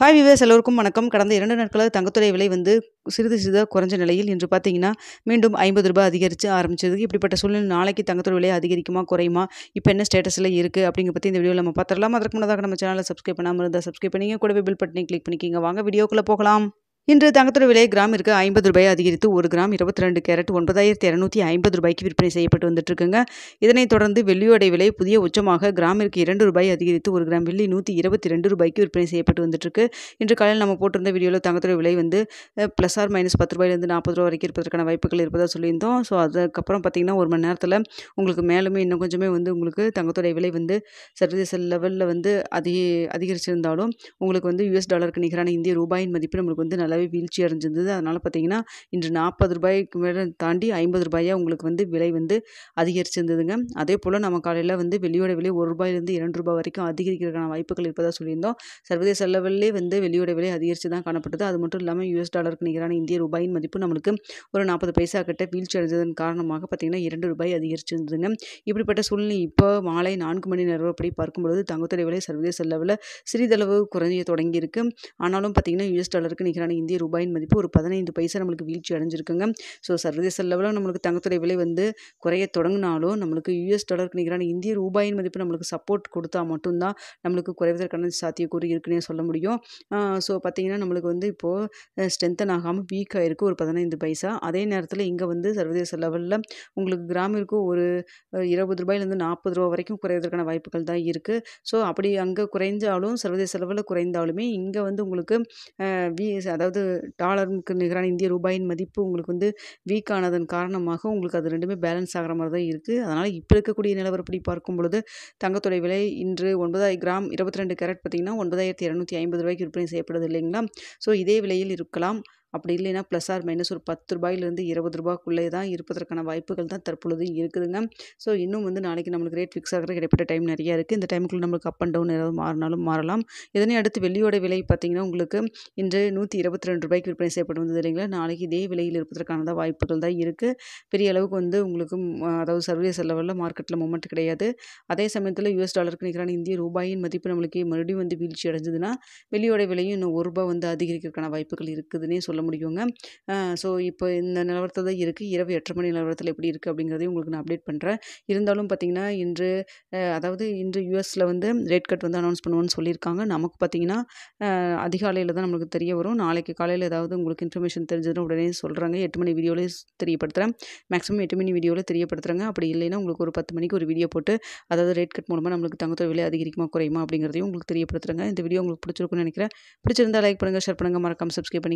Hi viewers எல்லோருக்கும் வணக்கம். கடந்த 2 நாட்களாக தங்கத்துறை விலை வந்து சிறிது சிறிதாக குறைஞ்ச நிலையில் இன்று பார்த்தீங்கன்னா, மீண்டும் ரூ. 50 அதிகரிச்சு ஆரம்பிச்சது. இப்படிப்பட்ட சூழ்நிலை நாளைக்கு தங்கத்துறை விலை அதிகரிக்குமா? குறையுமா? இப்போ என்ன ஸ்டேட்டஸ்ல இருக்கு? அப்படிங்கிறத பத்தி இந்த வீடியோல நம்ம பார்த்துடலாம். அதற்கு முன்னதாக நம்ம சேனலை சப்ஸ்கிரைப் பண்ணாம இருந்தா சப்ஸ்கிரைப் பண்ணிங்க. கூடவே பெல் பட்டனையும் கிளிக் பண்ணிக்கங்க. வாங்க வீடியோக்குள்ள போகலாம். இன்று தங்கத்துறை விலை கிராமிற்கு ரூ. 50 அதிகரித்து 1 கிராம் 22 கேரட் ரூ. 9,250 விற்பனை செய்யப்பட்டு வந்துட்டு இருக்குங்க. இதனைத் தொடர்ந்து வெள்ளியோட விலை புதிய உச்சமாக கிராமிற்கு ரூ. 2 அதிகரித்து 1 கிராம் வெள்ளி ரூ. 122 விற்பனை செய்யப்பட்டு வந்துட்டு இருக்கு. இன்று காலையில் நம்ம போட்டிருந்த வீடியோவில் தங்கத்துறை விலை வந்து ப்ளஸ் ஆர் மைனஸ் ரூ. 10 ரூ. 40 வரைக்கும் இருப்பதற்கான வாய்ப்புகள் இருப்பதாக சொல்லியிருந்தோம். ஸோ அதுக்கப்புறம் பார்த்தீங்கன்னா 1 மணி நேரத்தில் உங்களுக்கு மேலுமே இன்னும் கொஞ்சமே வந்து உங்களுக்கு தங்கத்துறை விலை வந்து சர்வதேச லெவலில் வந்து அதிகரிச்சிருந்தாலும் உங்களுக்கு வந்து US டாலருக்கு நிகரான இந்திய ரூபாயின் மதிப்பு நம்மளுக்கு வந்து நல்லாவே வீழ்ச்சி அடைஞ்சிருந்தது. அதனால் பார்த்தீங்கன்னா இன்று ரூ. 40 மேலே தாண்டி ரூ. 50 உங்களுக்கு வந்து விலை வந்து அதிகரிச்சிருந்ததுங்க. அதே போல் நம்ம காலையில் வந்து வெள்ளியோட விலை ரூ. 1 2 வரைக்கும் அதிகரிக்கிறதுக்கான வாய்ப்புகள் இருப்பதாக சொல்லியிருந்தோம். சர்வதேச லெவல்லே வந்து வெள்ளியோட விலை அதிகரித்து தான் காணப்பட்டது. அது மட்டும் இல்லாமல் US டாலருக்கு நிகரான இந்திய ரூபாயின் மதிப்பு நம்மளுக்கு ஒரு 40 பைசா கிட்ட வீழ்ச்சி அடைஞ்சதன் காரணமாக பார்த்தீங்கன்னா ரூ. 2 அதிகரிச்சிருந்ததுங்க. இப்படிப்பட்ட சூழ்நிலை இப்போ மாலை 4 மணி நிலவரப்படி பார்க்கும்பொழுது தங்கத்துறை விலை சர்வதேச லெவலில் சிறிதளவு குறைய தொடங்கியிருக்கு. ஆனாலும் பார்த்தீங்கன்னா US டாலருக்கு நிகரான இந்திய ரூபாயின் மதிப்பு ஒரு 15 பைசா நம்மளுக்கு வீழ்ச்சி அடைஞ்சிருக்குங்க. ஸோ சர்வதேச லெவலில் நம்மளுக்கு தங்கத்துறை விலை வந்து குறைய தொடங்கினாலும் நம்மளுக்கு US டாலருக்கு நிகரான இந்திய ரூபாயின் மதிப்பு நம்மளுக்கு சப்போர்ட் கொடுத்தா மட்டும்தான் நம்மளுக்கு குறைவதற்கான சாத்தியக்கூறு இருக்குன்னே சொல்ல முடியும். ஸோ பார்த்தீங்கன்னா நம்மளுக்கு வந்து இப்போது ஸ்ட்ரென்தன் ஆகாமல் வீக் ஆகிருக்கு ஒரு 15 பைசா. அதே நேரத்தில் இங்கே வந்து சர்வதேச லெவலில் உங்களுக்கு கிராமிற்கு ஒரு ரூ. 20 40 வரைக்கும் குறைவதற்கான வாய்ப்புகள் தான் இருக்குது. ஸோ அப்படி அங்கே குறைஞ்சாலும் சர்வதேச லெவலில் குறைந்தாலுமே இங்கே வந்து உங்களுக்கு அதாவது டாலருக்கு நிகரான இந்திய ரூபாயின் மதிப்பு உங்களுக்கு வந்து வீக் ஆனதன் காரணமாக உங்களுக்கு அது ரெண்டுமே பேலன்ஸ் ஆகிற மாதிரி தான் இருக்குது. அதனால் இப்போ இருக்கக்கூடிய நிலவரப்படி பார்க்கும் பொழுது தங்கத்துறை விலை இன்று 9 கிராம் 22 கேரட் பார்த்தீங்கன்னா ரூ. 9,250 விற்பனை செய்யப்படுது இல்லைங்களா? ஸோ இதே விலையில் இருக்கலாம். அப்படி இல்லைன்னா ப்ளஸ் ஆர் மைனஸ் ஒரு ரூ. 10 ரூ. 20 தான் இருப்பதற்கான வாய்ப்புகள் தான் தற்பொழுது இருக்குதுங்க. ஸோ இன்னும் வந்து நாளைக்கு நம்மளுக்கு ரேட் ஃபிக்ஸ் ஆகிற கிடைப்பட்ட டைம் நிறையா இருக்குது. இந்த டைமுக்குள்ள நம்மளுக்கு அப் அண்ட் டவுன் ஏதாவது மாறினாலும் மாறலாம். இதனை அடுத்து வெள்ளியோட விலை பார்த்தீங்கன்னா உங்களுக்கு இன்று ரூ. 122 விற்பனை செய்யப்பட்டு வந்தது இல்லைங்களா? நாளைக்கு இதே விலையில் இருப்பதற்கான வாய்ப்புகள் தான் இருக்குது. பெரிய அளவுக்கு வந்து உங்களுக்கு அதாவது சர்வதேச லெவலில் மார்க்கெட்டில் மூமெண்ட் கிடையாது. அதே சமயத்தில் US டாலருக்கு நிகரான இந்திய ரூபாயின் மதிப்பு நம்மளுக்கு மறுபடியும் வந்து வீழ்ச்சி அடைஞ்சதுன்னா வெள்ளியோட விலையும் இன்னும் ரூ. 1 வந்து அதிகரிக்கிறதுக்கான வாய்ப்புகள் இருக்குதுன்னே சொல்ல முடியுங்க. ஸோ இப்போ இந்த நிலவரத்தில் தான் இருக்குது. இரவு 8:30 மணி நிலவரத்தில் எப்படி இருக்குது அப்படிங்கிறதையும் உங்களுக்கு நான் அப்டேட் பண்ணுறேன். இருந்தாலும் பார்த்தீங்கன்னா இன்று அதாவது இன்று USல வந்து ரேட் கட் வந்து அனௌன்ஸ் பண்ணுவோன்னு சொல்லியிருக்காங்க. நமக்கு பார்த்தீங்கன்னா அதிகாலையில் தான் நம்மளுக்கு தெரிய வரும். நாளைக்கு காலையில் ஏதாவது உங்களுக்கு இன்ஃபர்மேஷன் தெரிஞ்சதுன்னா உடனே சொல்கிறாங்க. 8 மணி வீடியோவிலே தெரியப்படுத்துகிறேன். மேக்ஸிமம் 8 மணி வீடியோவில் தெரியப்படுத்துகிறேங்க. அப்படி இல்லைன்னா உங்களுக்கு ஒரு 10 மணிக்கு ஒரு வீடியோ போட்டு அதாவது ரேட் கட் மூலமாக நம்மளுக்கு தங்கத்தோட விலை அதிகரிக்குமா குறையுமா அப்படிங்கிறதையும் உங்களுக்கு தெரியப்படுத்துகிறேங்க. இந்த வீடியோ உங்களுக்கு பிடிச்சிருக்குன்னு நினைக்கிறேன். பிடிச்சிருந்தா லைக் பண்ணுங்கள், ஷேர் பண்ணுங்கள், மறக்காமல் சப்ஸ்கிரைப் பண்ணிங்க.